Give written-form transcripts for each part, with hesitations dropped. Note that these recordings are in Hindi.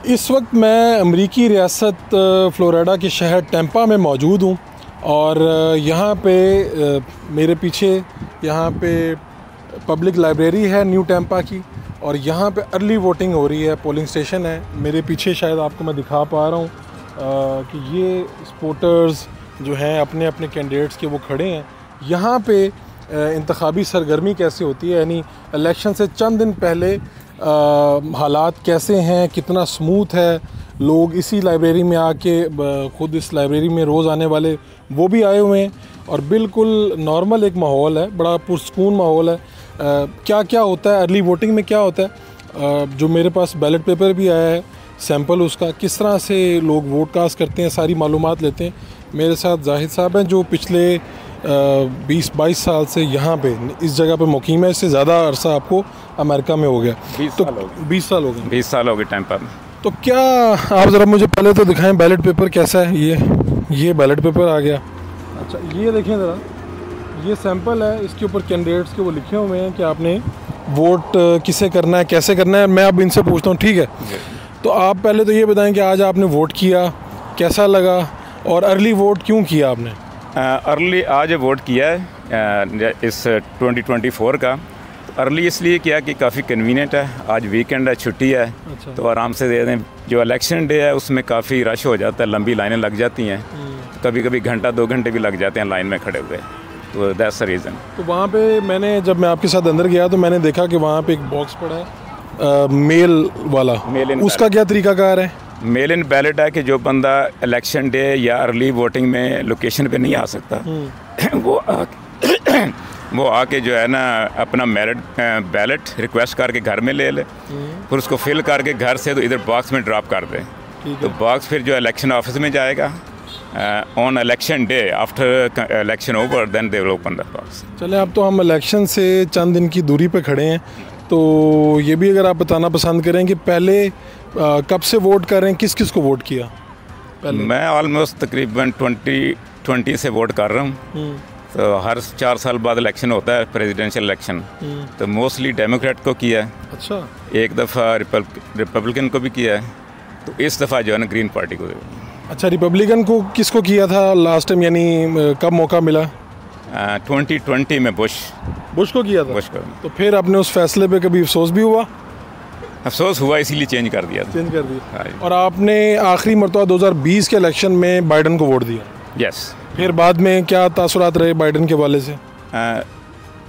इस वक्त मैं अमरीकी रियासत फ़्लोरिडा के शहर टैम्पा में मौजूद हूँ और यहाँ पे मेरे पीछे यहाँ पे पब्लिक लाइब्रेरी है न्यू टैम्पा की, और यहाँ पे अर्ली वोटिंग हो रही है, पोलिंग स्टेशन है। मेरे पीछे शायद आपको मैं दिखा पा रहा हूँ कि ये सपोर्टर्स जो हैं अपने अपने कैंडिडेट्स के वो खड़े हैं। यहाँ पे इंतखाबी सरगर्मी कैसे होती है, यानी इलेक्शन से चंद दिन पहले हालात कैसे हैं, कितना स्मूथ है। लोग इसी लाइब्रेरी में आके ख़ुद इस लाइब्रेरी में रोज़ आने वाले वो भी आए हुए हैं और बिल्कुल नॉर्मल एक माहौल है, बड़ा पुरसकून माहौल है। क्या क्या होता है अर्ली वोटिंग में, क्या होता है, जो मेरे पास बैलेट पेपर भी आया है सैंपल उसका, किस तरह से लोग वोट कास्ट करते हैं, सारी मालूमात लेते हैं। मेरे साथ जाहिद साहब हैं जो पिछले 20-22 साल से यहाँ पे इस जगह पे मुकीम है। इससे ज़्यादा अरसा आपको अमेरिका में हो गया। 20 तो साल हो गए। 20 साल हो गए। 20 साल हो गए टैम्पा में। तो क्या आप ज़रा मुझे पहले तो दिखाएं बैलेट पेपर कैसा है। ये बैलेट पेपर आ गया। अच्छा, ये देखें ज़रा, ये सैंपल है, इसके ऊपर कैंडिडेट्स के वो लिखे हुए हैं कि आपने वोट किसे करना है, कैसे करना है। मैं अब इनसे पूछता हूँ, ठीक है। तो आप पहले तो ये बताएं कि आज आपने वोट किया, कैसा लगा, और अर्ली वोट क्यों किया आपने? अर्ली आज वोट किया है इस 2024 का। अर्ली इसलिए किया कि काफ़ी कन्वीनियंट है, आज वीकेंड है, छुट्टी है। अच्छा। तो आराम से दे दें। जो इलेक्शन डे है उसमें काफ़ी रश हो जाता है, लंबी लाइनें लग जाती हैं, कभी कभी घंटा 2 घंटे भी लग जाते हैं लाइन में खड़े हुए। तो दैट्स द रीज़न। तो वहाँ पे जब मैं आपके साथ अंदर गया तो मैंने देखा कि वहाँ पे एक बॉक्स पड़ा है मेल वाला, उसका क्या तरीकाकार है? मेल इन बैलेट है कि जो बंदा इलेक्शन डे या अर्ली वोटिंग में लोकेशन पे नहीं आ सकता वो आके जो है ना अपना बैलेट रिक्वेस्ट करके घर में ले ले, फिर उसको फिल करके घर से तो इधर बॉक्स में ड्रॉप कर दे। तो बॉक्स फिर जो इलेक्शन ऑफिस में जाएगा on election day, after election over then they will open the box. चले, अब तो हम इलेक्शन से चंद दिन की दूरी पे खड़े हैं, तो ये भी अगर आप बताना पसंद करें कि पहले कब से वोट कर रहे हैं, किस किस को वोट किया पहले? मैं ऑलमोस्ट तकरीबन 2020 से वोट कर रहा हूँ। तो हर 4 साल बाद इलेक्शन होता है, प्रेसिडेंशियल इलेक्शन। तो मोस्टली डेमोक्रेट को किया है। अच्छा। एक दफ़ा रिपब्लिकन को भी किया है। तो इस दफ़ा जो है ना ग्रीन पार्टी को। अच्छा, रिपब्लिकन को किसको किया था लास्ट टाइम, यानी कब मौका मिला? 2020 में बुश को किया था। बुश को। तो फिर आपने उस फैसले पे कभी अफसोस भी हुआ? अफसोस हुआ, इसीलिए चेंज कर दिया। और आपने आखिरी मरतबा 2020 के इलेक्शन में बाइडन को वोट दिया? यस। फिर बाद में क्या तासुरात रहे बाइडन के हवाले से?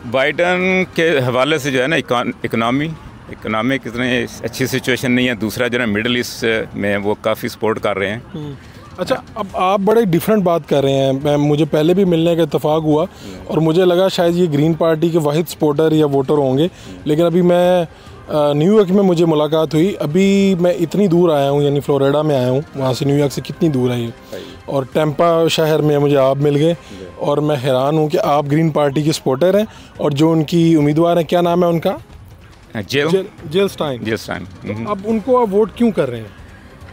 बाइडन के हवाले से जो है ना इकनॉमिक इतनी अच्छी सिचुएशन नहीं है। दूसरा जो है मिडल ईस्ट में वो काफ़ी सपोर्ट कर रहे हैं। अच्छा, अब आप बड़े डिफरेंट बात कर रहे हैं। मुझे पहले भी मिलने का इत्तेफाक हुआ और मुझे लगा शायद ये ग्रीन पार्टी के वाहिद सपोर्टर या वोटर होंगे, लेकिन अभी मैं न्यूयॉर्क में मुझे मुलाकात हुई। अभी मैं इतनी दूर आया हूँ, यानी फ़्लोरिडा में आया हूँ, वहाँ से न्यूयॉर्क से कितनी दूर है ये, और टैम्पा शहर में मुझे आप मिल गए और मैं हैरान हूँ कि आप ग्रीन पार्टी के सपोर्टर हैं और जो उनकी उम्मीदवार हैं, क्या नाम है उनका? जिल स्टाइन। अब उनको आप वोट क्यों कर रहे हैं?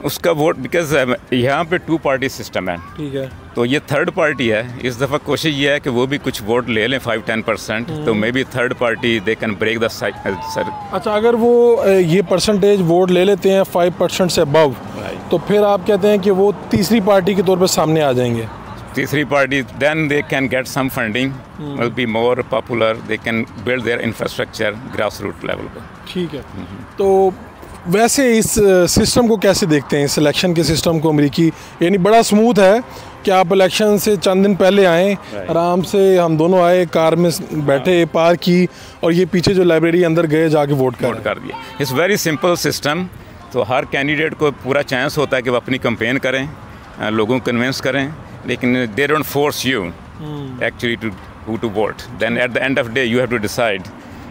उसका वोट बिकॉज यहाँ पे 2 पार्टी सिस्टम है। ठीक है। तो ये थर्ड पार्टी है। इस दफ़ा कोशिश ये है कि वो भी कुछ वोट ले लें 5-10%। तो maybe third party they can break the sir. अच्छा, अगर वो ये परसेंटेज वोट ले लेते हैं 5% से अबव, तो फिर आप कहते हैं कि वो तीसरी पार्टी के तौर पर सामने आ जाएंगे? तीसरी party then they can get some funding, will be more popular, they can build their infrastructure grass root level पर। ठीक है। तो वैसे इस सिस्टम को कैसे देखते हैं, इस इलेक्शन के सिस्टम को अमेरिकी? यानी बड़ा स्मूथ है कि आप इलेक्शन से चंद दिन पहले आए, आराम से हम दोनों आए, कार में बैठे, पार की, और ये पीछे जो लाइब्रेरी अंदर गए जाके वोट कर दिया। It's very simple system. तो हर कैंडिडेट को पूरा चांस होता है कि वो अपनी कंपेन करें, लोगों को कन्विंस करें, लेकिन they don't force you actually to vote. Then at the end of day you have to decide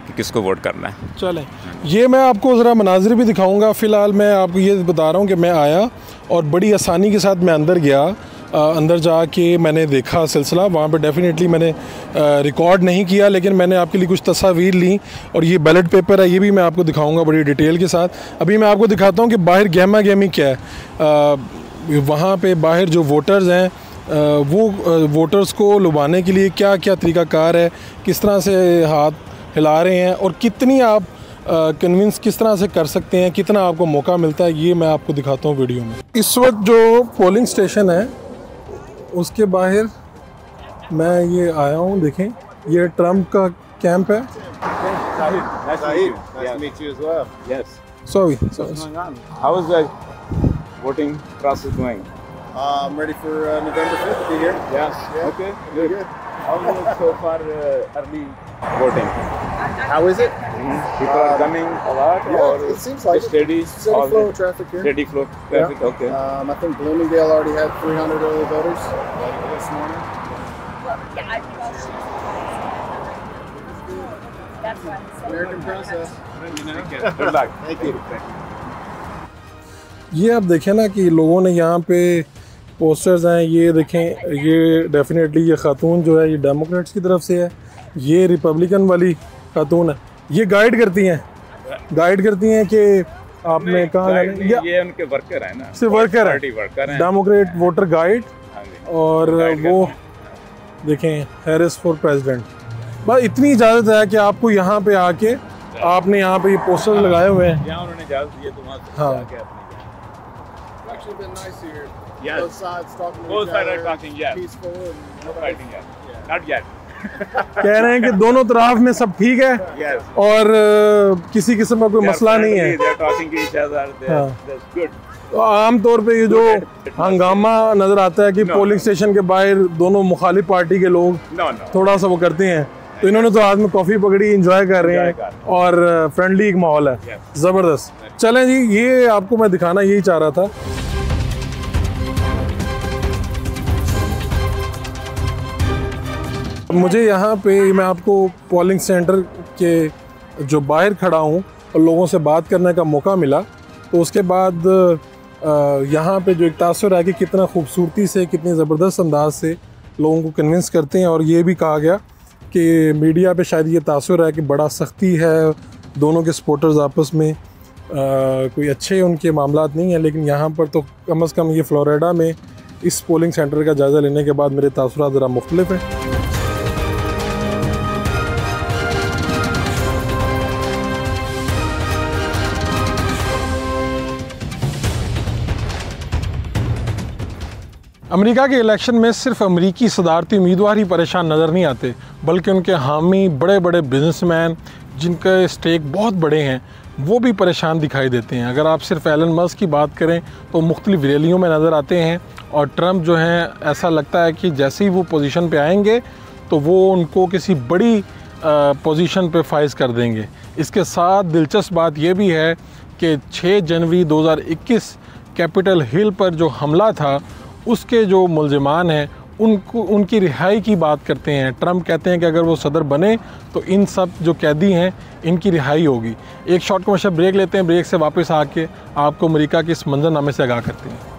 कि किसको वोट करना है। चलें, ये मैं आपको ज़रा मनाजिर भी दिखाऊंगा। फ़िलहाल मैं आपको ये बता रहा हूँ कि मैं आया और बड़ी आसानी के साथ मैं अंदर गया। अंदर जाके मैंने देखा सिलसिला, वहाँ पे डेफिनेटली मैंने रिकॉर्ड नहीं किया, लेकिन मैंने आपके लिए कुछ तस्वीर ली, और ये बैलेट पेपर है, ये भी मैं आपको दिखाऊंगा बड़ी डिटेल के साथ। अभी मैं आपको दिखाता हूँ कि बाहर गहमा गहमी क्या है। वहाँ पे बाहर जो वोटर्स हैं वो वोटर्स को लुभाने के लिए क्या क्या तरीक़ाकार है, किस तरह से हाथ हिला रहे हैं, और कितनी आप कन्विंस किस तरह से कर सकते हैं, कितना आपको मौका मिलता है, ये मैं आपको दिखाता हूँ वीडियो में। इस वक्त जो पोलिंग स्टेशन है उसके बाहर मैं ये आया हूँ। देखें, ये ट्रम्प का कैंप है। How is the voting process going? I'm ready for November 5th to be here. Yes. Yeah. Okay. Good. How is it so far early voting? How is it? People are coming a lot, Yeah, or it seems like steady, steady flow of traffic here. steady flow traffic. Yeah. Okay. I think Bloomingdale already had 300 early voters this morning. American process. Good luck. Thank you. ये आप देखें ना कि लोगों ने यहाँ पे पोस्टर्स हैं। ये देखें, ये डेफिनेटली ये खातून जो है ये डेमोक्रेट्स की तरफ से है, ये रिपब्लिकन वाली खातून है। ये गाइड करती हैं कि आपने कहाँ जाना है। ये उनके वर्कर हैं ना, सिर्फ वर्कर है, वर्कर हैं, डेमोक्रेट वोटर गाइड। और वो देखें, हैरिस फॉर प्रेसिडेंट। बस इतनी इजाज़त है कि आपको यहाँ पे आके आपने यहाँ पे ये पोस्टर लगाए हुए हैं। यहाँ उन्होंने इजाज़त दी है तो वहाँ से हाँ। जाके अपनी It's actually been nice here. Yes. Both sides talking to Both each sides are other, talking, yes. peaceful and no fighting yet. Not yet. कह रहे हैं कि दोनों तरफ में सब ठीक है Yes. और किसी किस्म का कोई मसला नहीं है। They are talking to each other. हाँ। That's good. तो आमतौर पे ये जो हंगामा नज़र आता है कि पोलिंग स्टेशन के बाहर दोनों मुखालिफ पार्टी के लोग No, no. थोड़ा सा वो करते हैं, तो इन्होंने तो हाथ में कॉफ़ी पकड़ी, इंजॉय कर रहे हैं और फ्रेंडली एक माहौल है। ज़बरदस्त। चलें जी, ये आपको मैं दिखाना यही चाह रहा था। मुझे यहाँ पे मैं आपको पोलिंग सेंटर के जो बाहर खड़ा हूँ और लोगों से बात करने का मौका मिला, तो उसके बाद यहाँ पे जो एक तासुर है कि कितना खूबसूरती से, कितनी ज़बरदस्त अंदाज से लोगों को कन्विंस करते हैं। और ये भी कहा गया कि मीडिया पे शायद ये तासुर है कि बड़ा सख्ती है, दोनों के सपोर्टर्स आपस में कोई अच्छे उनके मामलात नहीं हैं। लेकिन यहाँ पर तो कम से कम ये फ्लोरिडा में इस पोलिंग सेंटर का जायज़ा लेने के बाद मेरे तासुरात ज़रा मुख्तलिफ हैं। अमेरिका के इलेक्शन में सिर्फ अमेरिकी सदारती उम्मीदवार ही परेशान नज़र नहीं आते, बल्कि उनके हामी बड़े बड़े बिजनेसमैन जिनके स्टेक बहुत बड़े हैं वो भी परेशान दिखाई देते हैं। अगर आप सिर्फ एलन मस्क की बात करें तो मुख्तलिफ रैलियों में नज़र आते हैं और ट्रंप जो हैं ऐसा लगता है कि जैसे ही वो पोजीशन पे आएंगे तो वो उनको किसी बड़ी पोजीशन पे फाइज कर देंगे। इसके साथ दिलचस्प बात ये भी है कि 6 जनवरी 2021 कैपिटल हिल पर जो हमला था उसके जो मुलजिमान हैं उनकी रिहाई की बात करते हैं। ट्रंप कहते हैं कि अगर वो सदर बने तो इन सब जो कैदी हैं इनकी रिहाई होगी। एक शॉर्ट कमर्शियल ब्रेक लेते हैं, ब्रेक से वापस आके आपको अमेरिका के इस मंजरनामे से आगाह करते हैं।